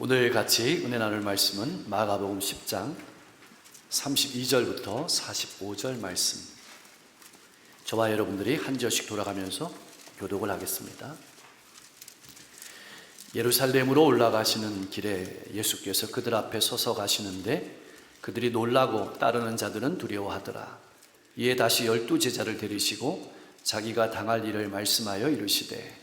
오늘 같이 은혜 나눌 말씀은 마가복음 10장 32절부터 45절 말씀. 저와 여러분들이 한 절씩 돌아가면서 교독을 하겠습니다. 예루살렘으로 올라가시는 길에 예수께서 그들 앞에 서서 가시는데 그들이 놀라고 따르는 자들은 두려워하더라. 이에 다시 12 제자를 데리시고 자기가 당할 일을 말씀하여 이르시되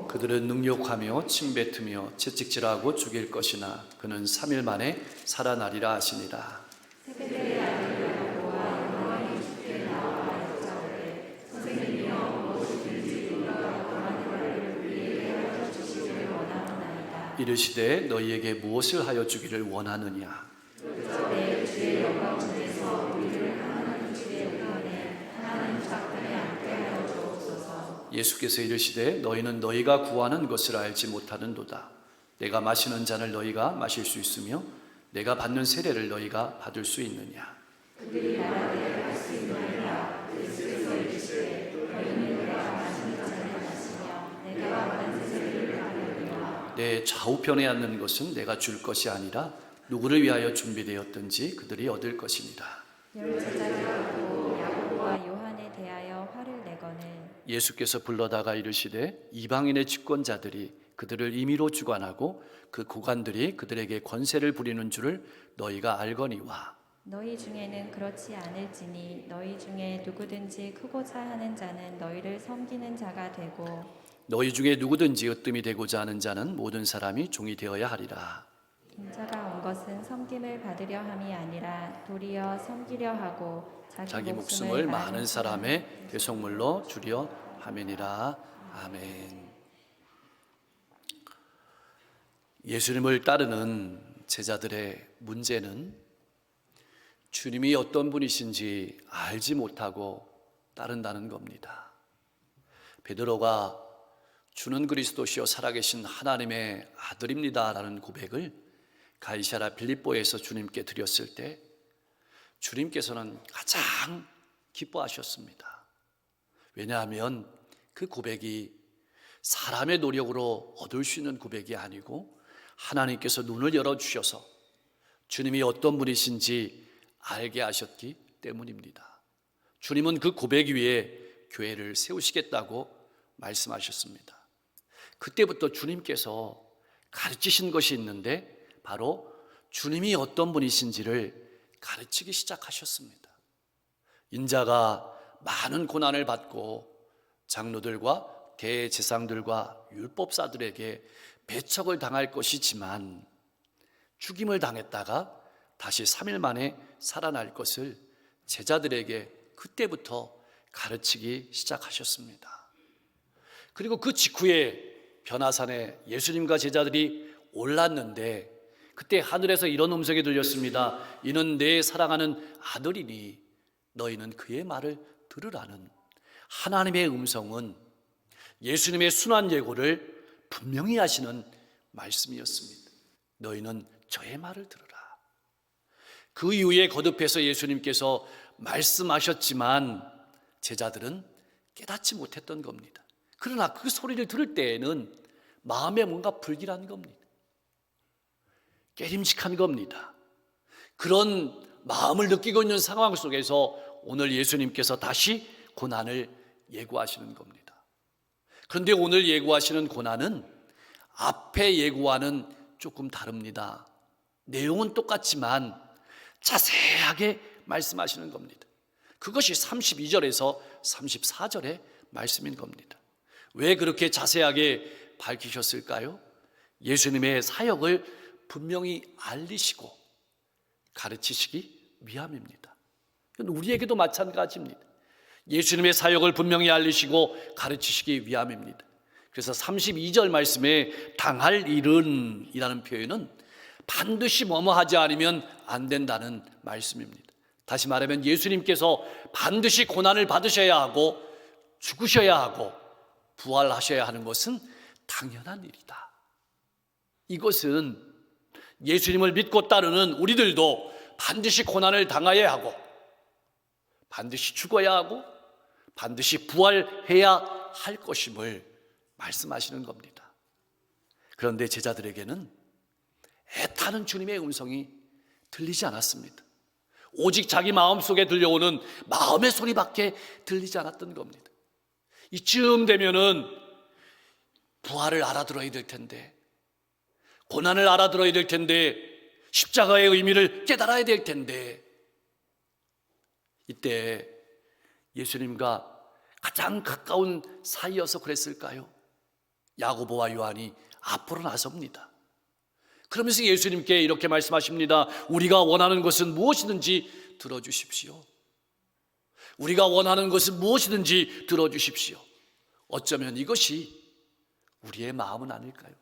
그들은 능욕하며 침뱉으며 채찍질하고 죽일 것이나 그는 3일 만에 살아나리라 하시니라. 이르시되 너희에게 무엇을 하여 주기를 원하느냐? 예수께서 이르시되 너희는 너희가 구하는 것을 알지 못하는도다. 내가 마시는 잔을 너희가 마실 수 있으며 내가 받는 세례를 너희가 받을 수 있느냐? 그들이 말하되 할 수 있느니라. 예수께서 이르시되 너희는 내가 마시는 잔을 마시며 내가 받는 세례를 받으리라. 내 좌우편에 앉는 것은 내가 줄 것이 아니라 누구를 위하여 준비되었든지 그들이 얻을 것이니라. 열 제자가 보고 야고보와 요한에 대하여 화를 내거늘 예수께서 불러다가 이르시되 이방인의 집권자들이 그들을 임의로 주관하고 그 고관들이 그들에게 권세를 부리는 줄을 너희가 알거니와 너희 중에는 그렇지 않을지니 너희 중에 누구든지 크고자 하는 자는 너희를 섬기는 자가 되고 너희 중에 누구든지 으뜸이 되고자 하는 자는 모든 사람이 종이 되어야 하리라. 인자가 온 것은 섬김을 받으려 함이 아니라 도리어 섬기려 하고 자기 목숨을 많은 사람의 대속물로 주려 함이니라. 아멘. 예수님을 따르는 제자들의 문제는 주님이 어떤 분이신지 알지 못하고 따른다는 겁니다. 베드로가 주는 그리스도시요 살아계신 하나님의 아들입니다 라는 고백을 가이사랴 빌립보에서 주님께 드렸을 때 주님께서는 가장 기뻐하셨습니다. 왜냐하면 그 고백이 사람의 노력으로 얻을 수 있는 고백이 아니고 하나님께서 눈을 열어주셔서 주님이 어떤 분이신지 알게 하셨기 때문입니다. 주님은 그 고백 위에 교회를 세우시겠다고 말씀하셨습니다. 그때부터 주님께서 가르치신 것이 있는데 바로 주님이 어떤 분이신지를 가르치기 시작하셨습니다. 인자가 많은 고난을 받고 장로들과 대제사장들과 율법사들에게 배척을 당할 것이지만 죽임을 당했다가 다시 3일 만에 살아날 것을 제자들에게 그때부터 가르치기 시작하셨습니다. 그리고 그 직후에 변화산에 예수님과 제자들이 올랐는데 그때 하늘에서 이런 음성이 들렸습니다. 이는 내 사랑하는 아들이니 너희는 그의 말을 들으라는 하나님의 음성은 예수님의 순환 예고를 분명히 하시는 말씀이었습니다. 너희는 저의 말을 들으라. 그 이후에 거듭해서 예수님께서 말씀하셨지만 제자들은 깨닫지 못했던 겁니다. 그러나 그 소리를 들을 때에는 마음에 뭔가 불길한 겁니다. 깨림직한 겁니다. 그런 마음을 느끼고 있는 상황 속에서 오늘 예수님께서 다시 고난을 예고하시는 겁니다. 그런데 오늘 예고하시는 고난은 앞에 예고와는 조금 다릅니다. 내용은 똑같지만 자세하게 말씀하시는 겁니다. 그것이 32절에서 34절의 말씀인 겁니다. 왜 그렇게 자세하게 밝히셨을까요? 예수님의 사역을 분명히 알리시고 가르치시기 위함입니다. 우리에게도 마찬가지입니다. 예수님의 사역을 분명히 알리시고 가르치시기 위함입니다. 그래서 32절 말씀에 당할 일은 이라는 표현은 반드시 뭐뭐 하지 않으면 안 된다는 말씀입니다. 다시 말하면 예수님께서 반드시 고난을 받으셔야 하고 죽으셔야 하고 부활하셔야 하는 것은 당연한 일이다. 이것은 예수님을 믿고 따르는 우리들도 반드시 고난을 당해야 하고 반드시 죽어야 하고 반드시 부활해야 할 것임을 말씀하시는 겁니다. 그런데 제자들에게는 애타는 주님의 음성이 들리지 않았습니다. 오직 자기 마음속에 들려오는 마음의 소리밖에 들리지 않았던 겁니다. 이쯤 되면은 부활을 알아들어야 될 텐데, 고난을 알아들어야 될 텐데, 십자가의 의미를 깨달아야 될 텐데, 이때 예수님과 가장 가까운 사이여서 그랬을까요? 야고보와 요한이 앞으로 나섭니다. 그러면서 예수님께 이렇게 말씀하십니다. 우리가 원하는 것은 무엇이든지 들어주십시오. 우리가 원하는 것은 무엇이든지 들어주십시오. 어쩌면 이것이 우리의 마음은 아닐까요?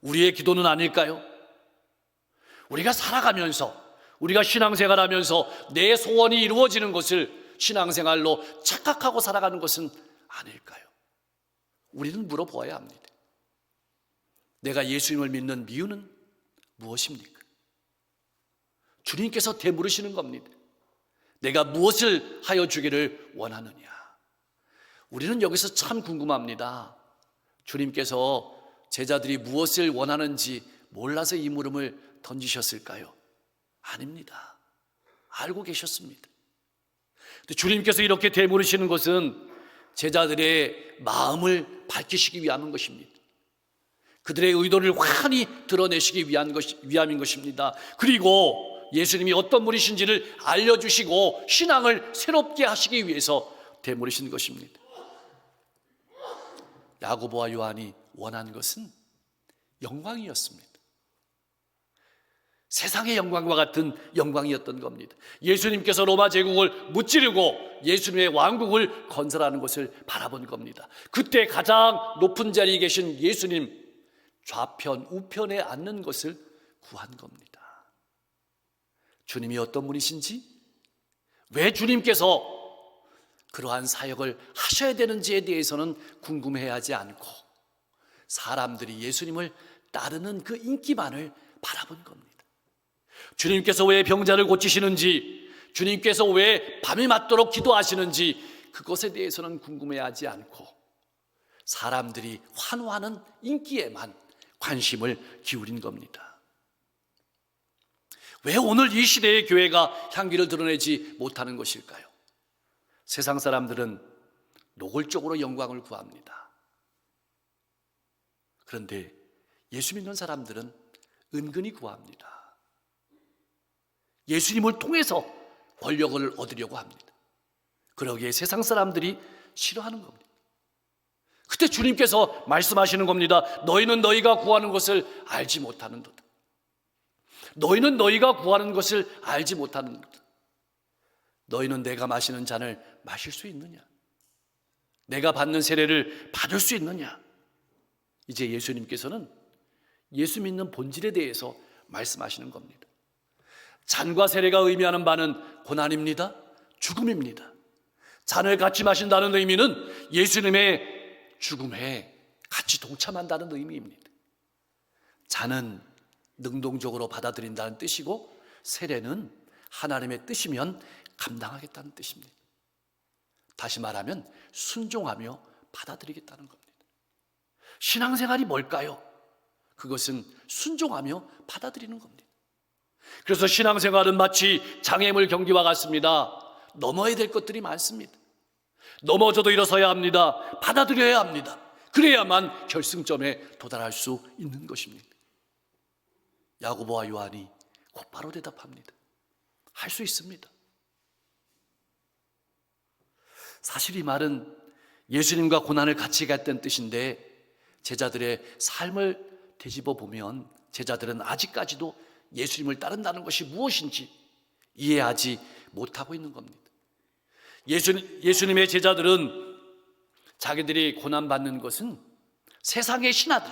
우리의 기도는 아닐까요? 우리가 살아가면서, 우리가 신앙생활하면서 내 소원이 이루어지는 것을 신앙생활로 착각하고 살아가는 것은 아닐까요? 우리는 물어보아야 합니다. 내가 예수님을 믿는 이유는 무엇입니까? 주님께서 되물으시는 겁니다. 내가 무엇을 하여 주기를 원하느냐? 우리는 여기서 참 궁금합니다. 주님께서 제자들이 무엇을 원하는지 몰라서 이 물음을 던지셨을까요? 아닙니다. 알고 계셨습니다. 주님께서 이렇게 되물으시는 것은 제자들의 마음을 밝히시기 위함인 것입니다. 그들의 의도를 환히 드러내시기 위함인 것입니다. 그리고 예수님이 어떤 분이신지를 알려주시고 신앙을 새롭게 하시기 위해서 되물으신 것입니다. 야고보와 요한이 원한 것은 영광이었습니다. 세상의 영광과 같은 영광이었던 겁니다. 예수님께서 로마 제국을 무찌르고 예수님의 왕국을 건설하는 것을 바라본 겁니다. 그때 가장 높은 자리에 계신 예수님 좌편 우편에 앉는 것을 구한 겁니다. 주님이 어떤 분이신지, 왜 주님께서 그러한 사역을 하셔야 되는지에 대해서는 궁금해하지 않고 사람들이 예수님을 따르는 그 인기만을 바라본 겁니다. 주님께서 왜 병자를 고치시는지, 주님께서 왜 밤이 맞도록 기도하시는지 그것에 대해서는 궁금해하지 않고 사람들이 환호하는 인기에만 관심을 기울인 겁니다. 왜 오늘 이 시대의 교회가 향기를 드러내지 못하는 것일까요? 세상 사람들은 노골적으로 영광을 구합니다. 그런데 예수 믿는 사람들은 은근히 구합니다. 예수님을 통해서 권력을 얻으려고 합니다. 그러기에 세상 사람들이 싫어하는 겁니다. 그때 주님께서 말씀하시는 겁니다. 너희는 너희가 구하는 것을 알지 못하는도다. 너희는 너희가 구하는 것을 알지 못하는도다. 너희는 내가 마시는 잔을 마실 수 있느냐? 내가 받는 세례를 받을 수 있느냐? 이제 예수님께서는 예수 믿는 본질에 대해서 말씀하시는 겁니다. 잔과 세례가 의미하는 바는 고난입니다. 죽음입니다. 잔을 같이 마신다는 의미는 예수님의 죽음에 같이 동참한다는 의미입니다. 잔은 능동적으로 받아들인다는 뜻이고 세례는 하나님의 뜻이면 감당하겠다는 뜻입니다. 다시 말하면 순종하며 받아들이겠다는 겁니다. 신앙생활이 뭘까요? 그것은 순종하며 받아들이는 겁니다. 그래서 신앙생활은 마치 장애물 경기와 같습니다. 넘어야 될 것들이 많습니다. 넘어져도 일어서야 합니다. 받아들여야 합니다. 그래야만 결승점에 도달할 수 있는 것입니다. 야고보와 요한이 곧바로 대답합니다. 할 수 있습니다. 사실 이 말은 예수님과 고난을 같이 갔다는 뜻인데 제자들의 삶을 되짚어 보면 제자들은 아직까지도 예수님을 따른다는 것이 무엇인지 이해하지 못하고 있는 겁니다. 예수님의 제자들은 자기들이 고난받는 것은 세상의 신하들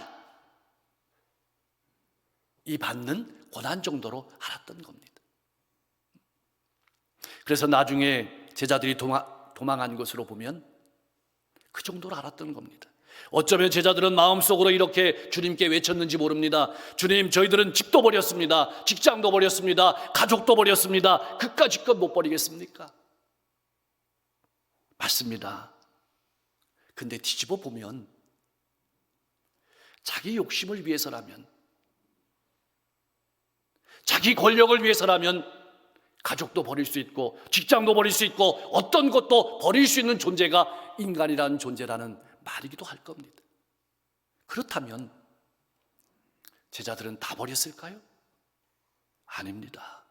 이 받는 고난 정도로 알았던 겁니다. 그래서 나중에 제자들이 도망한 것으로 보면 그 정도로 알았던 겁니다. 어쩌면 제자들은 마음속으로 이렇게 주님께 외쳤는지 모릅니다. 주님, 저희들은 집도 버렸습니다. 직장도 버렸습니다. 가족도 버렸습니다. 그까짓 것 못 버리겠습니까? 맞습니다. 근데 뒤집어 보면 자기 욕심을 위해서라면, 자기 권력을 위해서라면 가족도 버릴 수 있고 직장도 버릴 수 있고 어떤 것도 버릴 수 있는 존재가 인간이라는 존재라는 말이기도 할 겁니다. 그렇다면 제자들은 다 버렸을까요? 아닙니다.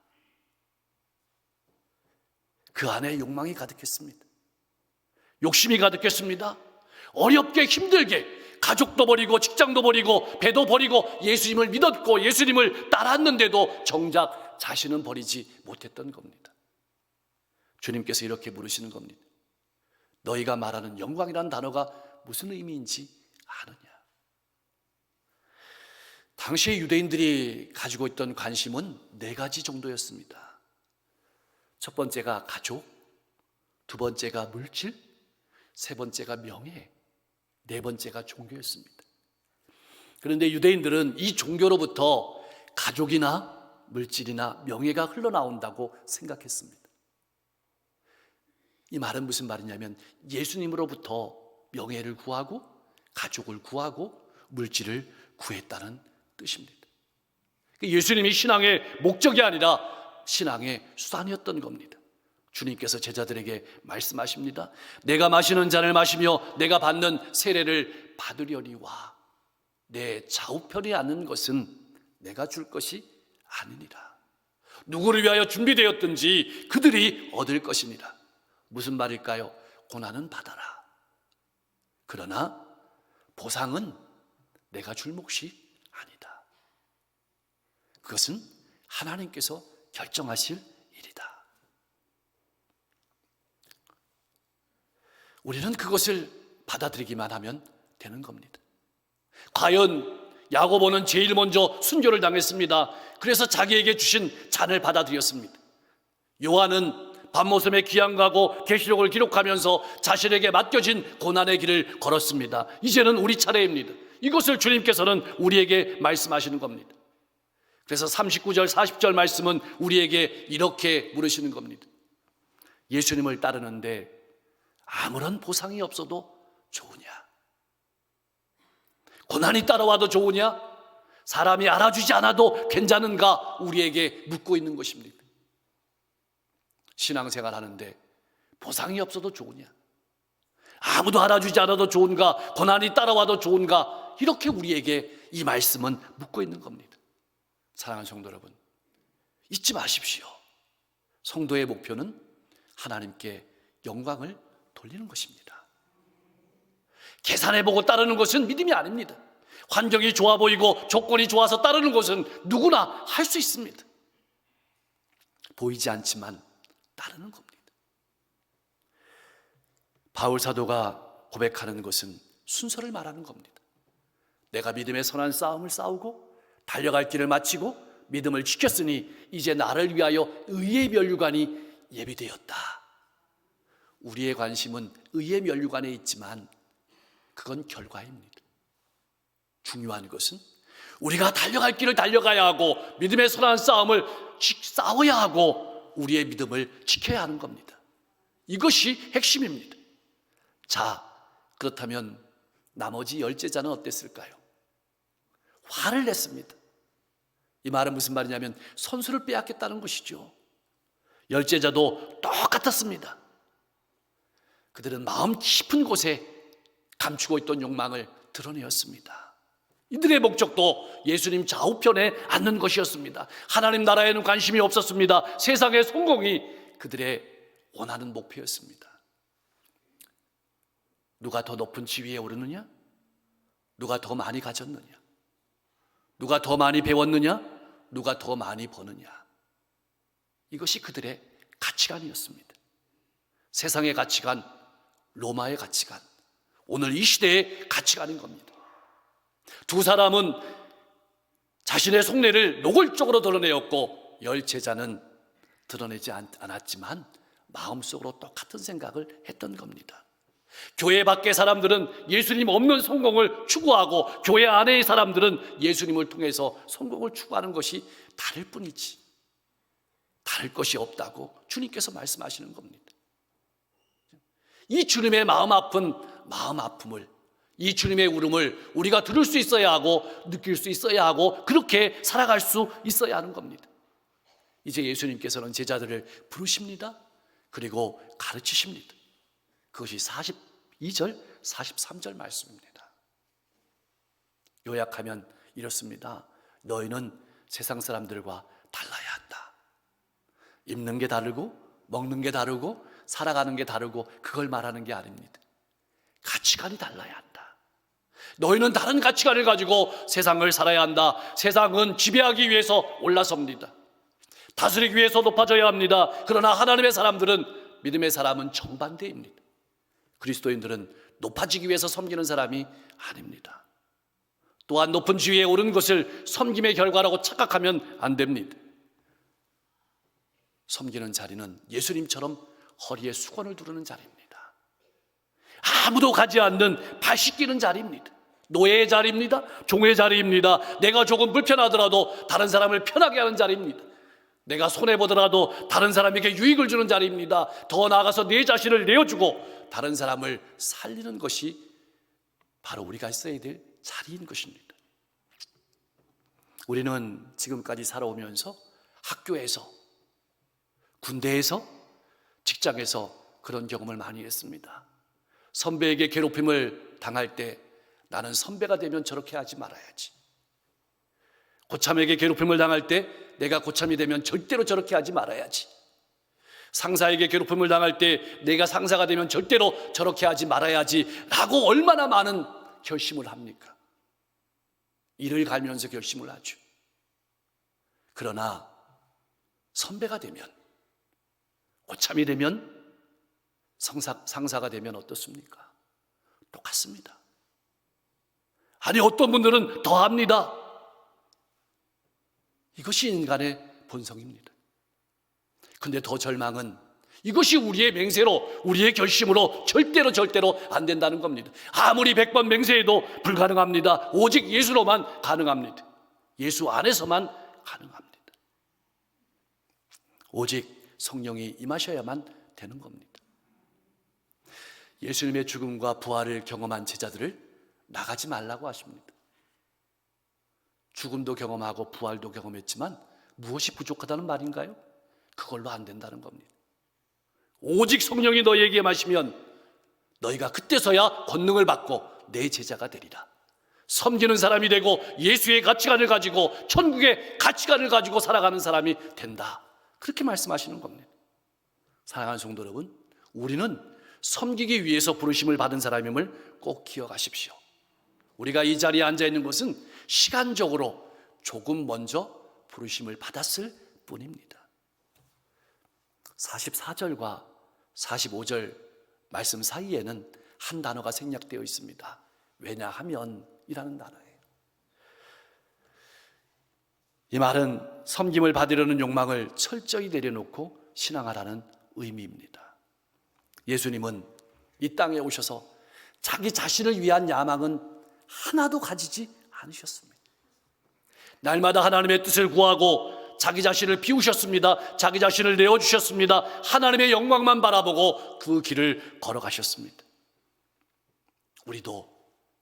그 안에 욕망이 가득했습니다. 욕심이 가득했습니다. 어렵게 힘들게 가족도 버리고 직장도 버리고 배도 버리고 예수님을 믿었고 예수님을 따랐는데도 정작 자신은 버리지 못했던 겁니다. 주님께서 이렇게 물으시는 겁니다. 너희가 말하는 영광이라는 단어가 무슨 의미인지 아느냐? 당시의 유대인들이 가지고 있던 관심은 4가지 정도였습니다. 첫 번째가 가족, 두 번째가 물질, 세 번째가 명예, 네 번째가 종교였습니다. 그런데 유대인들은 이 종교로부터 가족이나 물질이나 명예가 흘러나온다고 생각했습니다. 이 말은 무슨 말이냐면 예수님으로부터 명예를 구하고 가족을 구하고 물질을 구했다는 뜻입니다. 예수님이 신앙의 목적이 아니라 신앙의 수단이었던 겁니다. 주님께서 제자들에게 말씀하십니다. 내가 마시는 잔을 마시며 내가 받는 세례를 받으려니와 내 좌우편에 앉는 것은 내가 줄 것이 아니니라. 누구를 위하여 준비되었든지 그들이 얻을 것이니라. 무슨 말일까요? 고난은 받아라. 그러나 보상은 내가 줄 몫이 아니다. 그것은 하나님께서 결정하실 일이다. 우리는 그것을 받아들이기만 하면 되는 겁니다. 과연 야고보는 제일 먼저 순교를 당했습니다. 그래서 자기에게 주신 잔을 받아들였습니다. 요한은 밤모섬에 귀양가고 계시록을 기록하면서 자신에게 맡겨진 고난의 길을 걸었습니다. 이제는 우리 차례입니다. 이것을 주님께서는 우리에게 말씀하시는 겁니다. 그래서 39절 40절 말씀은 우리에게 이렇게 물으시는 겁니다. 예수님을 따르는데 아무런 보상이 없어도 좋으냐? 고난이 따라와도 좋으냐? 사람이 알아주지 않아도 괜찮은가? 우리에게 묻고 있는 것입니다. 신앙생활 하는데 보상이 없어도 좋으냐? 아무도 알아주지 않아도 좋은가? 고난이 따라와도 좋은가? 이렇게 우리에게 이 말씀은 묻고 있는 겁니다. 사랑하는 성도 여러분, 잊지 마십시오. 성도의 목표는 하나님께 영광을 돌리는 것입니다. 계산해보고 따르는 것은 믿음이 아닙니다. 환경이 좋아 보이고 조건이 좋아서 따르는 것은 누구나 할 수 있습니다. 보이지 않지만 따르는 겁니다. 바울 사도가 고백하는 것은 순서를 말하는 겁니다. 내가 믿음의 선한 싸움을 싸우고 달려갈 길을 마치고 믿음을 지켰으니 이제 나를 위하여 의의 면류관이 예비되었다. 우리의 관심은 의의 면류관에 있지만 그건 결과입니다. 중요한 것은 우리가 달려갈 길을 달려가야 하고 믿음의 선한 싸움을 싸워야 하고 우리의 믿음을 지켜야 하는 겁니다. 이것이 핵심입니다. 자, 그렇다면 나머지 10제자는 어땠을까요? 화를 냈습니다. 이 말은 무슨 말이냐면 선수를 빼앗겼다는 것이죠. 10제자도 똑같았습니다. 그들은 마음 깊은 곳에 감추고 있던 욕망을 드러내었습니다. 이들의 목적도 예수님 좌우편에 앉는 것이었습니다. 하나님 나라에는 관심이 없었습니다. 세상의 성공이 그들의 원하는 목표였습니다. 누가 더 높은 지위에 오르느냐? 누가 더 많이 가졌느냐? 누가 더 많이 배웠느냐? 누가 더 많이 버느냐? 이것이 그들의 가치관이었습니다. 세상의 가치관, 로마의 가치관, 오늘 이 시대의 가치관인 겁니다. 두 사람은 자신의 속내를 노골적으로 드러내었고 10제자는 드러내지 않았지만 마음속으로 똑같은 생각을 했던 겁니다. 교회 밖의 사람들은 예수님 없는 성공을 추구하고 교회 안의 사람들은 예수님을 통해서 성공을 추구하는 것이 다를 뿐이지 다를 것이 없다고 주님께서 말씀하시는 겁니다. 이 주님의 마음 아픔을, 이 주님의 울음을 우리가 들을 수 있어야 하고 느낄 수 있어야 하고 그렇게 살아갈 수 있어야 하는 겁니다. 이제 예수님께서는 제자들을 부르십니다. 그리고 가르치십니다. 그것이 42절, 43절 말씀입니다. 요약하면 이렇습니다. 너희는 세상 사람들과 달라야 한다. 입는 게 다르고 먹는 게 다르고 살아가는 게 다르고 그걸 말하는 게 아닙니다. 가치관이 달라야 한다. 너희는 다른 가치관을 가지고 세상을 살아야 한다. 세상은 지배하기 위해서 올라섭니다. 다스리기 위해서 높아져야 합니다. 그러나 하나님의 사람들은, 믿음의 사람은 정반대입니다. 그리스도인들은 높아지기 위해서 섬기는 사람이 아닙니다. 또한 높은 지위에 오른 것을 섬김의 결과라고 착각하면 안 됩니다. 섬기는 자리는 예수님처럼 허리에 수건을 두르는 자리입니다. 아무도 가지 않는 발 씻기는 자리입니다. 노예의 자리입니다. 종의 자리입니다. 내가 조금 불편하더라도 다른 사람을 편하게 하는 자리입니다. 내가 손해보더라도 다른 사람에게 유익을 주는 자리입니다. 더 나아가서 내 자신을 내어주고 다른 사람을 살리는 것이 바로 우리가 있어야 될 자리인 것입니다. 우리는 지금까지 살아오면서 학교에서, 군대에서, 직장에서 그런 경험을 많이 했습니다. 선배에게 괴롭힘을 당할 때 나는 선배가 되면 저렇게 하지 말아야지. 고참에게 괴롭힘을 당할 때 내가 고참이 되면 절대로 저렇게 하지 말아야지. 상사에게 괴롭힘을 당할 때 내가 상사가 되면 절대로 저렇게 하지 말아야지 라고 얼마나 많은 결심을 합니까? 이를 갈면서 결심을 하죠. 그러나 선배가 되면, 고참이 되면, 상사가 되면 어떻습니까? 똑같습니다. 아니 어떤 분들은 더 합니다. 이것이 인간의 본성입니다. 근데 더 절망은 이것이 우리의 맹세로, 우리의 결심으로 절대로 안 된다는 겁니다. 아무리 100번 맹세해도 불가능합니다. 오직 예수로만 가능합니다. 예수 안에서만 가능합니다. 오직 성령이 임하셔야만 되는 겁니다. 예수님의 죽음과 부활을 경험한 제자들을 나가지 말라고 하십니다. 죽음도 경험하고 부활도 경험했지만 무엇이 부족하다는 말인가요? 그걸로 안 된다는 겁니다. 오직 성령이 너희에게 마시면 너희가 그때서야 권능을 받고 내 제자가 되리라. 섬기는 사람이 되고 예수의 가치관을 가지고 천국의 가치관을 가지고 살아가는 사람이 된다. 그렇게 말씀하시는 겁니다. 사랑하는 성도 여러분, 우리는 섬기기 위해서 부르심을 받은 사람임을 꼭 기억하십시오. 우리가 이 자리에 앉아있는 것은 시간적으로 조금 먼저 부르심을 받았을 뿐입니다. 44절과 45절 말씀 사이에는 한 단어가 생략되어 있습니다. 왜냐하면 이라는 단어예요. 이 말은 섬김을 받으려는 욕망을 철저히 내려놓고 신앙하라는 의미입니다. 예수님은 이 땅에 오셔서 자기 자신을 위한 야망은 하나도 가지지 않으셨습니다. 날마다 하나님의 뜻을 구하고 자기 자신을 비우셨습니다. 자기 자신을 내어주셨습니다. 하나님의 영광만 바라보고 그 길을 걸어가셨습니다. 우리도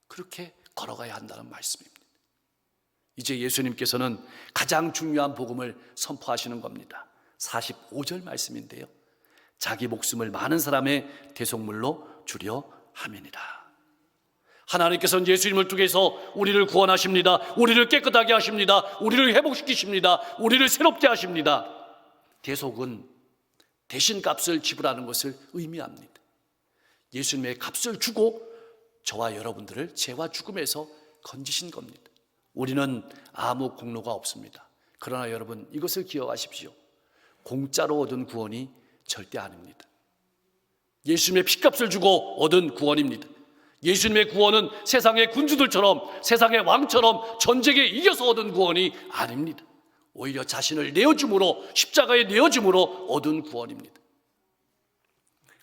그렇게 걸어가야 한다는 말씀입니다. 이제 예수님께서는 가장 중요한 복음을 선포하시는 겁니다. 45절 말씀인데요. 자기 목숨을 많은 사람의 대속물로 주려 함이니라. 하나님께서는 예수님을 통해서 우리를 구원하십니다. 우리를 깨끗하게 하십니다. 우리를 회복시키십니다. 우리를 새롭게 하십니다. 대속은 대신 값을 지불하는 것을 의미합니다. 예수님의 값을 주고 저와 여러분들을 죄와 죽음에서 건지신 겁니다. 우리는 아무 공로가 없습니다. 그러나 여러분 이것을 기억하십시오. 공짜로 얻은 구원이 절대 아닙니다. 예수님의 피값을 주고 얻은 구원입니다. 예수님의 구원은 세상의 군주들처럼, 세상의 왕처럼 전쟁에 이겨서 얻은 구원이 아닙니다. 오히려 자신을 내어줌으로, 십자가에 내어줌으로 얻은 구원입니다.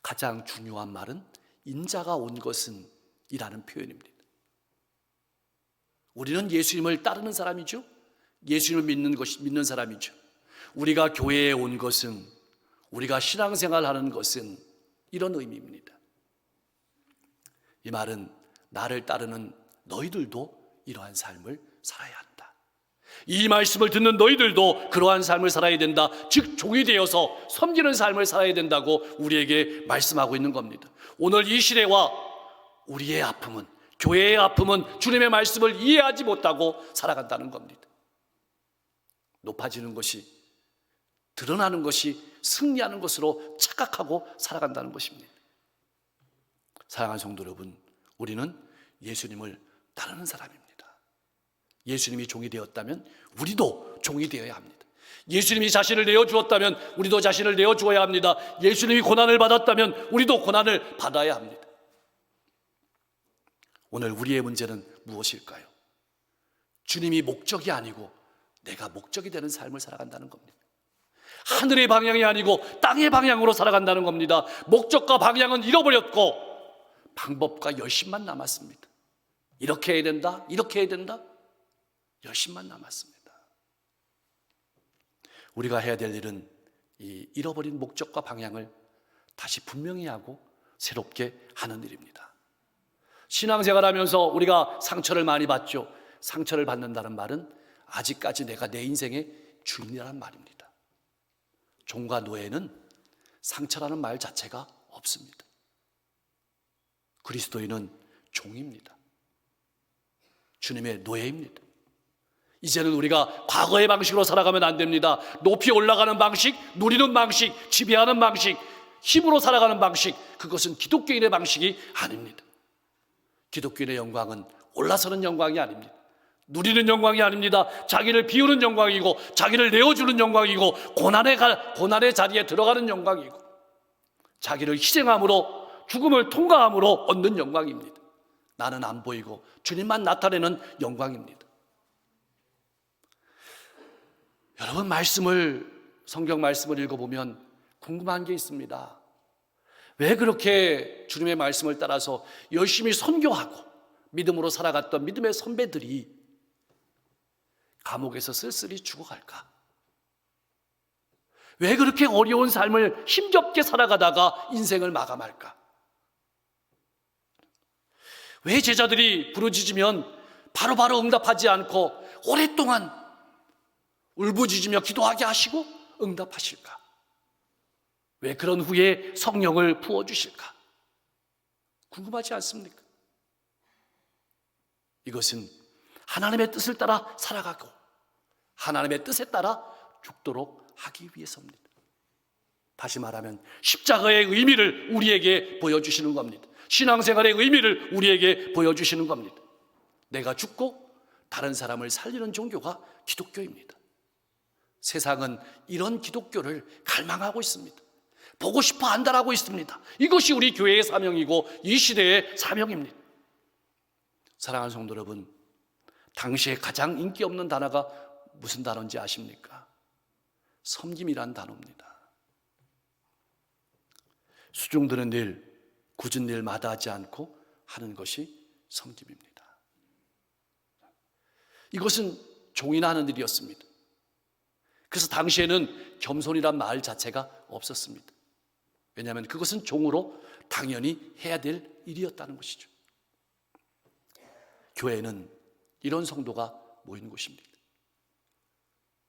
가장 중요한 말은 인자가 온 것은 이라는 표현입니다. 우리는 예수님을 따르는 사람이죠. 예수님을 믿는 사람이죠. 우리가 교회에 온 것은, 우리가 신앙생활하는 것은 이런 의미입니다. 이 말은 나를 따르는 너희들도 이러한 삶을 살아야 한다. 이 말씀을 듣는 너희들도 그러한 삶을 살아야 된다. 즉 종이 되어서 섬기는 삶을 살아야 된다고 우리에게 말씀하고 있는 겁니다. 오늘 이 시대와 우리의 아픔은, 교회의 아픔은 주님의 말씀을 이해하지 못하고 살아간다는 겁니다. 높아지는 것이, 드러나는 것이 승리하는 것으로 착각하고 살아간다는 것입니다. 사랑하는 성도 여러분, 우리는 예수님을 따르는 사람입니다. 예수님이 종이 되었다면 우리도 종이 되어야 합니다. 예수님이 자신을 내어주었다면 우리도 자신을 내어주어야 합니다. 예수님이 고난을 받았다면 우리도 고난을 받아야 합니다. 오늘 우리의 문제는 무엇일까요? 주님이 목적이 아니고 내가 목적이 되는 삶을 살아간다는 겁니다. 하늘의 방향이 아니고 땅의 방향으로 살아간다는 겁니다. 목적과 방향은 잃어버렸고 방법과 열심만 남았습니다. 이렇게 해야 된다, 이렇게 해야 된다, 열심만 남았습니다. 우리가 해야 될 일은 이 잃어버린 목적과 방향을 다시 분명히 하고 새롭게 하는 일입니다. 신앙생활하면서 우리가 상처를 많이 받죠. 상처를 받는다는 말은 아직까지 내가 내 인생의 주인이라는 말입니다. 종과 노예는 상처라는 말 자체가 없습니다. 그리스도인은 종입니다. 주님의 노예입니다. 이제는 우리가 과거의 방식으로 살아가면 안 됩니다. 높이 올라가는 방식, 누리는 방식, 지배하는 방식, 힘으로 살아가는 방식, 그것은 기독교인의 방식이 아닙니다. 기독교인의 영광은 올라서는 영광이 아닙니다. 누리는 영광이 아닙니다. 자기를 비우는 영광이고, 자기를 내어주는 영광이고, 고난의 자리에 들어가는 영광이고, 자기를 희생함으로, 죽음을 통과함으로 얻는 영광입니다. 나는 안 보이고 주님만 나타내는 영광입니다. 여러분, 성경 말씀을 읽어보면 궁금한 게 있습니다. 왜 그렇게 주님의 말씀을 따라서 열심히 선교하고 믿음으로 살아갔던 믿음의 선배들이 감옥에서 쓸쓸히 죽어갈까? 왜 그렇게 어려운 삶을 힘겹게 살아가다가 인생을 마감할까? 왜 제자들이 부르짖으면 바로바로 응답하지 않고 오랫동안 울부짖으며 기도하게 하시고 응답하실까? 왜 그런 후에 성령을 부어주실까? 궁금하지 않습니까? 이것은 하나님의 뜻을 따라 살아가고 하나님의 뜻에 따라 죽도록 하기 위해서입니다. 다시 말하면 십자가의 의미를 우리에게 보여주시는 겁니다. 신앙생활의 의미를 우리에게 보여주시는 겁니다. 내가 죽고 다른 사람을 살리는 종교가 기독교입니다. 세상은 이런 기독교를 갈망하고 있습니다. 보고 싶어 한다라고 있습니다. 이것이 우리 교회의 사명이고 이 시대의 사명입니다. 사랑하는 성도 여러분, 당시에 가장 인기 없는 단어가 무슨 단어인지 아십니까? 섬김이란 단어입니다. 수종드는 일, 굳은 일 마다하지 않고 하는 것이 섬김입니다. 이것은 종이나 하는 일이었습니다. 그래서 당시에는 겸손이란 말 자체가 없었습니다. 왜냐하면 그것은 종으로 당연히 해야 될 일이었다는 것이죠. 교회는 이런 성도가 모인 곳입니다.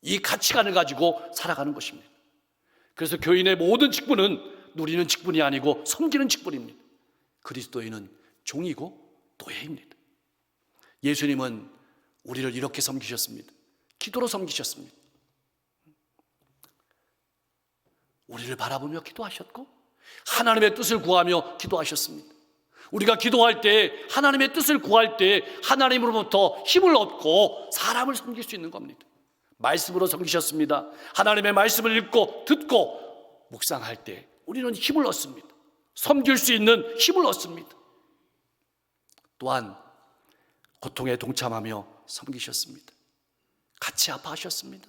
이 가치관을 가지고 살아가는 것입니다. 그래서 교인의 모든 직분은 누리는 직분이 아니고 섬기는 직분입니다. 그리스도인은 종이고 노예입니다. 예수님은 우리를 이렇게 섬기셨습니다. 기도로 섬기셨습니다. 우리를 바라보며 기도하셨고 하나님의 뜻을 구하며 기도하셨습니다. 우리가 기도할 때, 하나님의 뜻을 구할 때 하나님으로부터 힘을 얻고 사람을 섬길 수 있는 겁니다. 말씀으로 섬기셨습니다. 하나님의 말씀을 읽고 듣고 묵상할 때 우리는 힘을 얻습니다. 섬길 수 있는 힘을 얻습니다. 또한 고통에 동참하며 섬기셨습니다. 같이 아파하셨습니다.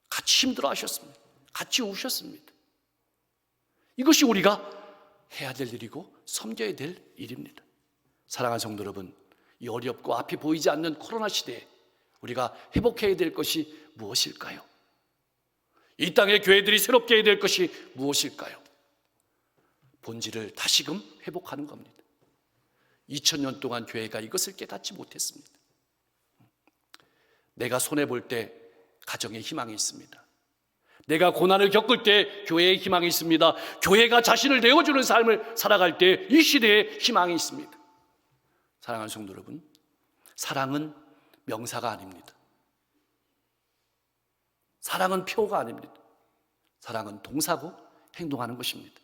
같이 힘들어하셨습니다. 같이 우셨습니다. 이것이 우리가 해야 될 일이고 섬겨야 될 일입니다. 사랑하는 성도 여러분, 이 어렵고 앞이 보이지 않는 코로나 시대에 우리가 회복해야 될 것이 무엇일까요? 이 땅의 교회들이 새롭게 해야 될 것이 무엇일까요? 본질을 다시금 회복하는 겁니다. 2000년 동안 교회가 이것을 깨닫지 못했습니다. 내가 손해볼 때 가정에 희망이 있습니다. 내가 고난을 겪을 때 교회에 희망이 있습니다. 교회가 자신을 내어주는 삶을 살아갈 때 이 시대에 희망이 있습니다. 사랑하는 성도 여러분, 사랑은 명사가 아닙니다. 사랑은 표가 아닙니다. 사랑은 동사고 행동하는 것입니다.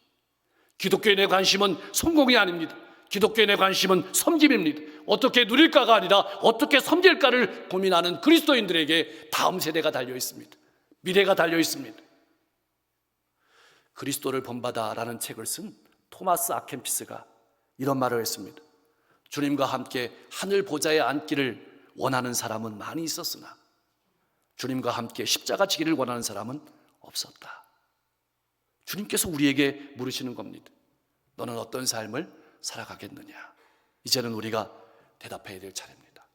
기독교인의 관심은 성공이 아닙니다. 기독교인의 관심은 섬김입니다. 어떻게 누릴까가 아니라 어떻게 섬길까를 고민하는 그리스도인들에게 다음 세대가 달려 있습니다. 미래가 달려 있습니다. 그리스도를 본받아라는 책을 쓴 토마스 아켄피스가 이런 말을 했습니다. 주님과 함께 하늘 보좌에 앉기를 원하는 사람은 많이 있었으나 주님과 함께 십자가 지기를 원하는 사람은 없었다. 주님께서 우리에게 물으시는 겁니다. 너는 어떤 삶을 살아가겠느냐? 이제는 우리가 대답해야 될 차례입니다.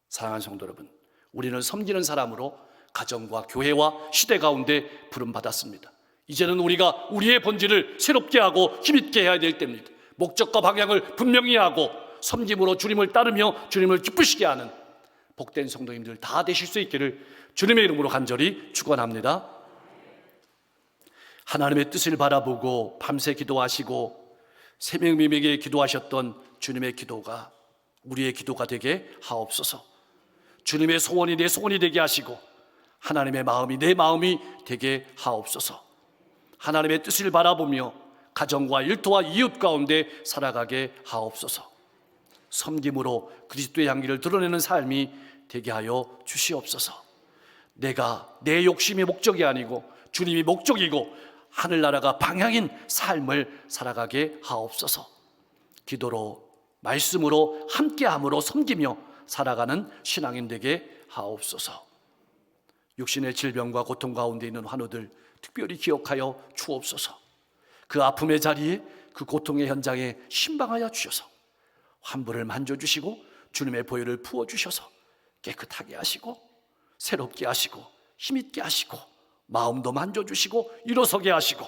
사랑하는 성도 여러분, 우리는 섬기는 사람으로 가정과 교회와 시대 가운데 부름받았습니다. 이제는 우리가 우리의 본질을 새롭게 하고 힘있게 해야 될 때입니다. 목적과 방향을 분명히 하고 섬김으로 주님을 따르며 주님을 기쁘시게 하는 복된 성도님들 다 되실 수 있기를 주님의 이름으로 간절히 축원합니다. 하나님의 뜻을 바라보고 밤새 기도하시고 새벽미명에 기도하셨던 주님의 기도가 우리의 기도가 되게 하옵소서. 주님의 소원이 내 소원이 되게 하시고 하나님의 마음이 내 마음이 되게 하옵소서. 하나님의 뜻을 바라보며 가정과 일터와 이웃 가운데 살아가게 하옵소서. 섬김으로 그리스도의 향기를 드러내는 삶이 되게 하여 주시옵소서. 내가 내 욕심이 목적이 아니고 주님이 목적이고 하늘나라가 방향인 삶을 살아가게 하옵소서. 기도로 말씀으로 함께함으로 섬기며 살아가는 신앙인 되게 하옵소서. 육신의 질병과 고통 가운데 있는 환우들 특별히 기억하여 주옵소서. 그 아픔의 자리에 그 고통의 현장에 신방하여 주셔서 환부를 만져주시고 주님의 보혈을 부어주셔서 깨끗하게 하시고 새롭게 하시고 힘있게 하시고 마음도 만져주시고 일어서게 하시고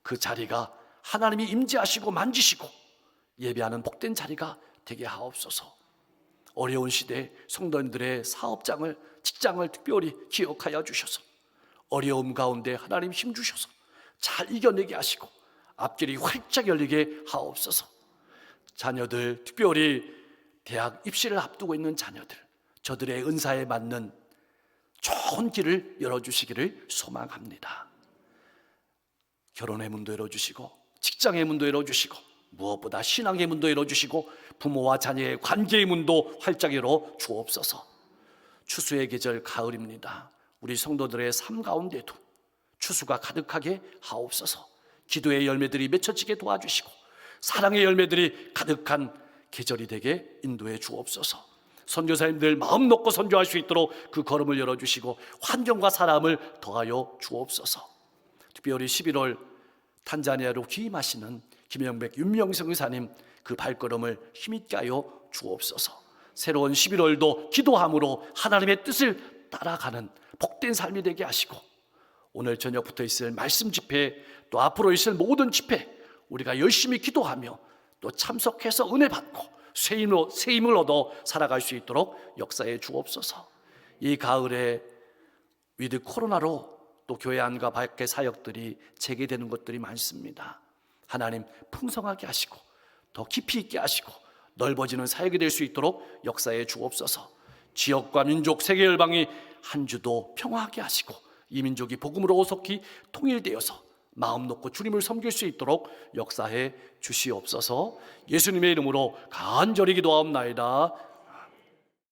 그 자리가 하나님이 임재하시고 만지시고 예배하는 복된 자리가 되게 하옵소서. 어려운 시대에 성도님들의 사업장을 직장을 특별히 기억하여 주셔서 어려움 가운데 하나님 힘주셔서 잘 이겨내게 하시고 앞길이 활짝 열리게 하옵소서. 자녀들 특별히 대학 입시를 앞두고 있는 자녀들 저들의 은사에 맞는 좋은 길을 열어주시기를 소망합니다. 결혼의 문도 열어주시고 직장의 문도 열어주시고 무엇보다 신앙의 문도 열어주시고 부모와 자녀의 관계의 문도 활짝 열어 주옵소서. 추수의 계절 가을입니다. 우리 성도들의 삶 가운데도 추수가 가득하게 하옵소서. 기도의 열매들이 맺혀지게 도와주시고 사랑의 열매들이 가득한 계절이 되게 인도해 주옵소서. 선교사님들 마음 놓고 선교할 수 있도록 그 걸음을 열어주시고 환경과 사람을 더하여 주옵소서. 특별히 11월 탄자니아로 귀임하시는 김영백 윤명성 의사님 그 발걸음을 힘있게 하여 주옵소서. 새로운 11월도 기도함으로 하나님의 뜻을 따라가는 복된 삶이 되게 하시고 오늘 저녁부터 있을 말씀 집회 또 앞으로 있을 모든 집회 우리가 열심히 기도하며 또 참석해서 은혜 받고 새 힘을 얻어 살아갈 수 있도록 역사해 주옵소서. 이 가을에 위드 코로나로 또 교회 안과 밖의 사역들이 재개되는 것들이 많습니다. 하나님 풍성하게 하시고 더 깊이 있게 하시고 넓어지는 사역이 될 수 있도록 역사해 주옵소서. 지역과 민족 세계 열방이 한 주도 평화하게 하시고 이 민족이 복음으로 오속히 통일되어서 마음 놓고 주님을 섬길 수 있도록 역사해 주시옵소서. 예수님의 이름으로 간절히 기도하옵나이다.